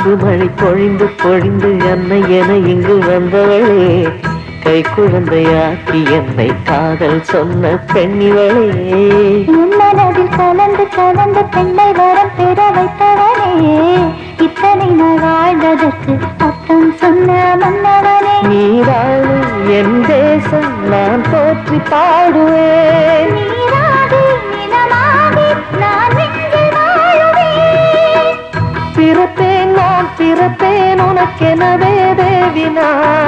அன்பு மழை பொழிந்து பொழிந்து அன்னை என இங்கு வந்தவளே, கை குழந்தையாக்கி என்னை காதல் சொன்ன பெண்ணிவளே, மனதில் கலந்து கலந்து பெண்ணை வரம் பெற வைத்தவனே, இத்தனை நாள் வாழ்ந்ததற்கு அர்த்தம் சொன்ன மன்னவனே, நீராளு என் தேசம் நான் போற்றி பாடுவேன், நீராடி நிலமாடி நான் நெஞ்சில் வாழுவேன். பிறப்பேன் நான் பிறப்பேன் உனக்கெனவே தேவி நான்.